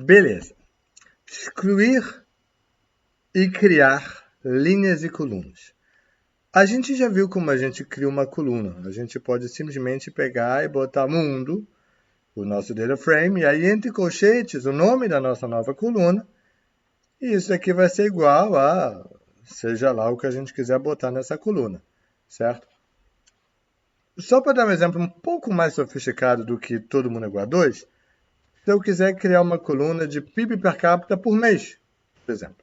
Beleza. Excluir e criar linhas e colunas. A gente já viu como a gente cria uma coluna. A gente pode simplesmente pegar e botar mundo, o nosso data frame, e aí entre colchetes o nome da nossa nova coluna, e isso aqui vai ser igual a seja lá o que a gente quiser botar nessa coluna, certo? Só para dar um exemplo um pouco mais sofisticado do que todo mundo é igual a 2, se eu quiser criar uma coluna de PIB per capita por mês, por exemplo,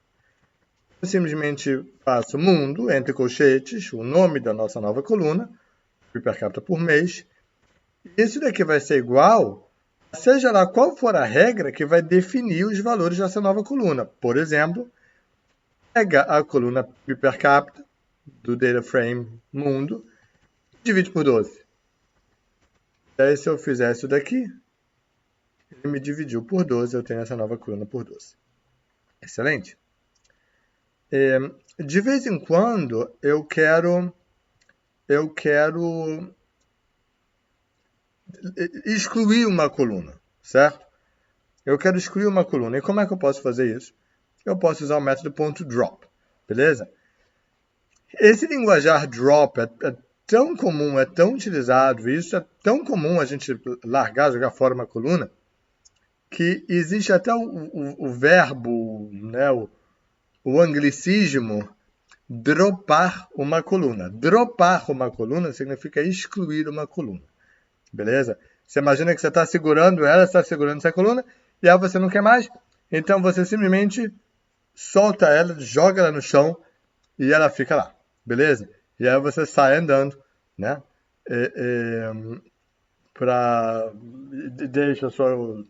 eu simplesmente faço mundo, entre colchetes, o nome da nossa nova coluna, PIB per capita por mês, e isso daqui vai ser igual, seja lá qual for a regra que vai definir os valores dessa nova coluna. Por exemplo, pega a coluna PIB per capita do data frame mundo, divide por 12. E aí, se eu fizer isso daqui, ele me dividiu por 12, eu tenho essa nova coluna por 12. Excelente. De vez em quando, eu quero excluir uma coluna, certo? Eu quero excluir uma coluna. E como é que eu posso fazer isso? Eu posso usar o método .drop, beleza? Esse linguajar drop é tão comum, é tão utilizado, e isso é tão comum a gente largar, jogar fora uma coluna, que existe até o verbo, né, o anglicismo, dropar uma coluna. Dropar uma coluna significa excluir uma coluna, beleza? Você imagina que você está segurando ela, está segurando essa coluna, e aí você não quer mais, então você simplesmente solta ela, joga ela no chão, e ela fica lá, beleza? E aí você sai andando, né? Deixa a sua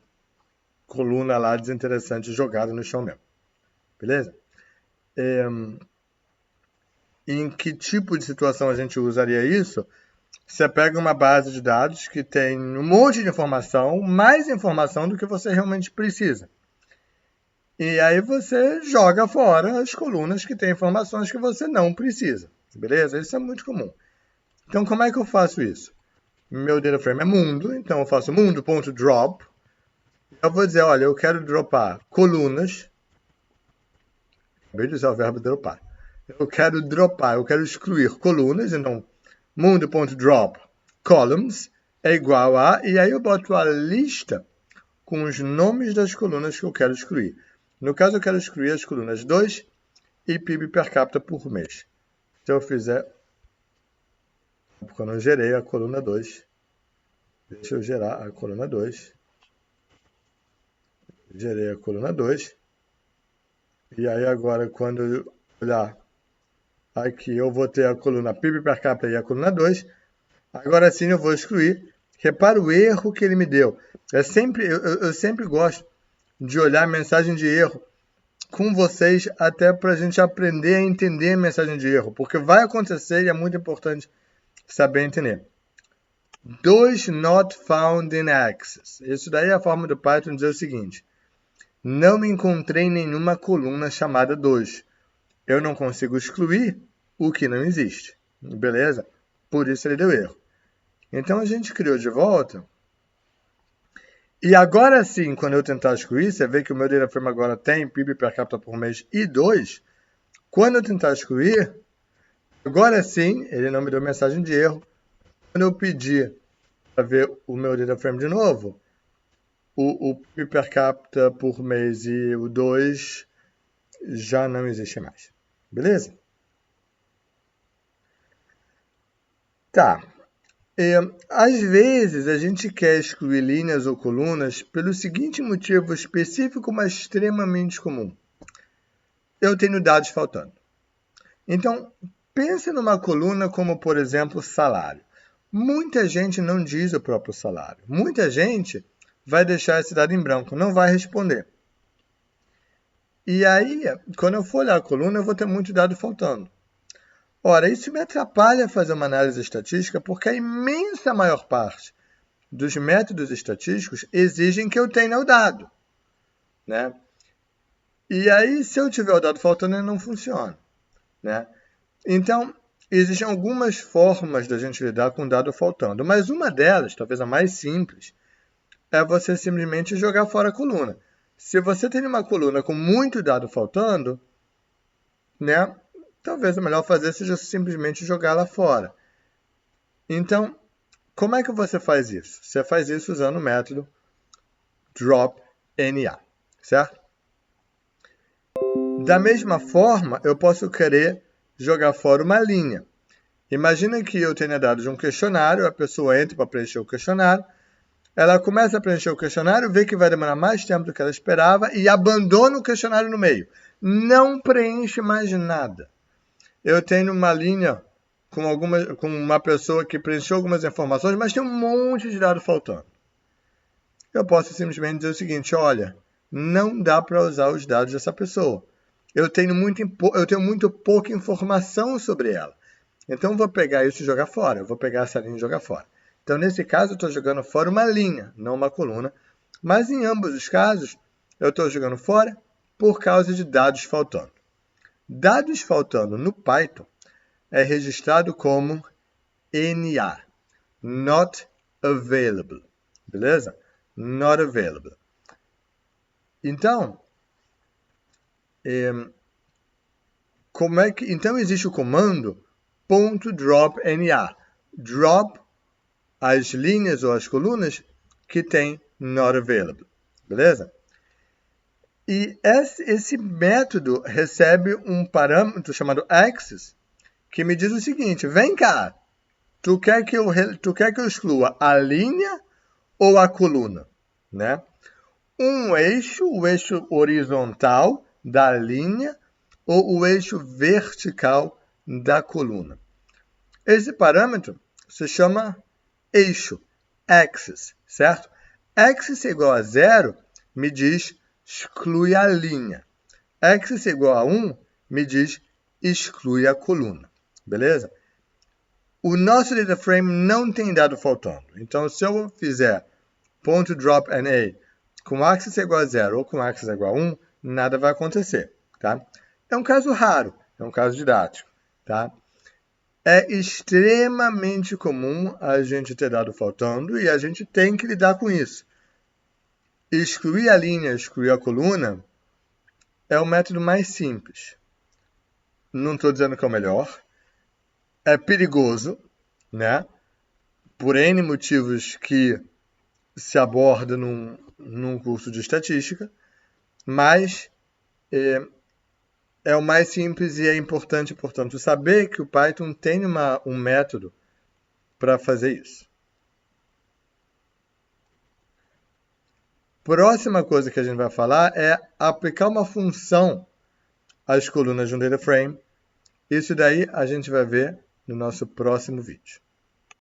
coluna lá desinteressante jogada no chão mesmo, beleza? Em que tipo de situação a gente usaria isso? Você pega uma base de dados que tem um monte de informação, mais informação do que você realmente precisa. E aí você joga fora as colunas que têm informações que você não precisa, beleza? Isso é muito comum. Então, como é que eu faço isso? Meu data frame é mundo, então eu faço mundo.drop. Eu vou dizer, olha, eu quero dropar colunas. Acabei de usar o verbo dropar. Eu quero excluir colunas, então mundo.drop columns é igual a, e aí eu boto a lista com os nomes das colunas que eu quero excluir. No caso, eu quero excluir as colunas 2 e PIB per capita por mês. Se eu fizer, porque eu não gerei a coluna 2, deixa eu gerar a coluna 2. Gerei a coluna 2. E aí agora, quando eu olhar aqui, eu vou ter a coluna PIB per capita e a coluna 2. Agora sim eu vou excluir. Repara o erro que ele me deu. Eu sempre gosto de olhar a mensagem de erro com vocês, até para a gente aprender a entender a mensagem de erro, porque vai acontecer e é muito importante saber entender. 2 not found in access. Isso daí é a forma do Python dizer o seguinte: não encontrei nenhuma coluna chamada 2. Eu não consigo excluir o que não existe. Beleza? Por isso ele deu erro. Então a gente criou de volta. E agora sim, quando eu tentar excluir, você vê que o meu data frame agora tem PIB per capita por mês e 2. Quando eu tentar excluir, agora sim, ele não me deu mensagem de erro. Quando eu pedir para ver o meu data frame de novo, o PIB per capita por mês e o 2 já não existe mais. Beleza? Tá. Às vezes a gente quer excluir linhas ou colunas pelo seguinte motivo específico, mas extremamente comum. Eu tenho dados faltando. Então, pense numa coluna como, por exemplo, salário. Muita gente não diz o próprio salário. Muita gente vai deixar esse dado em branco, não vai responder. E aí, quando eu for olhar a coluna, eu vou ter muito dado faltando. Ora, isso me atrapalha fazer uma análise estatística porque a imensa maior parte dos métodos estatísticos exigem que eu tenha o dado, né? E aí, se eu tiver o dado faltando, ele não funciona, né? Então, existem algumas formas da gente lidar com o dado faltando, mas uma delas, talvez a mais simples, é você simplesmente jogar fora a coluna. Se você tem uma coluna com muito dado faltando, né, talvez o melhor fazer seja simplesmente jogá-la fora. Então, como é que você faz isso? Você faz isso usando o método dropNA, certo? Da mesma forma, eu posso querer jogar fora uma linha. Imagina que eu tenha dados um questionário, a pessoa entra para preencher o questionário, ela começa a preencher o questionário, vê que vai demorar mais tempo do que ela esperava e abandona o questionário no meio. Não preenche mais nada. Eu tenho uma linha com uma pessoa que preencheu algumas informações, mas tem um monte de dados faltando. Eu posso simplesmente dizer o seguinte, olha, não dá para usar os dados dessa pessoa. Eu tenho muito pouca informação sobre ela. Então, eu vou pegar isso e jogar fora. Eu vou pegar essa linha e jogar fora. Então, nesse caso, eu estou jogando fora uma linha, não uma coluna. Mas, em ambos os casos, eu estou jogando fora por causa de dados faltando. Dados faltando no Python é registrado como NA, Not Available. Beleza? Not Available. Então, então existe o comando .dropNA. Drop as linhas ou as colunas que tem not available. Beleza? E esse método recebe um parâmetro chamado access que me diz o seguinte, vem cá, tu quer que eu exclua a linha ou a coluna? Né? O eixo horizontal da linha ou o eixo vertical da coluna. Esse parâmetro se chama eixo, axis, certo? Axis igual a 0 me diz exclui a linha. Axis igual a 1 me diz exclui a coluna. Beleza? O nosso data frame não tem dado faltando. Então, se eu fizer .dropNA com axis igual a 0 ou com axis igual a 1, nada vai acontecer. Tá? É um caso raro, é um caso didático. Tá? É extremamente comum a gente ter dado faltando e a gente tem que lidar com isso. Excluir a linha, excluir a coluna é o método mais simples. Não estou dizendo que é o melhor. É perigoso, né? Por N motivos que se aborda num curso de estatística, mas é o mais simples e é importante, portanto, saber que o Python tem um método para fazer isso. Próxima coisa que a gente vai falar é aplicar uma função às colunas de um data frame. Isso daí a gente vai ver no nosso próximo vídeo.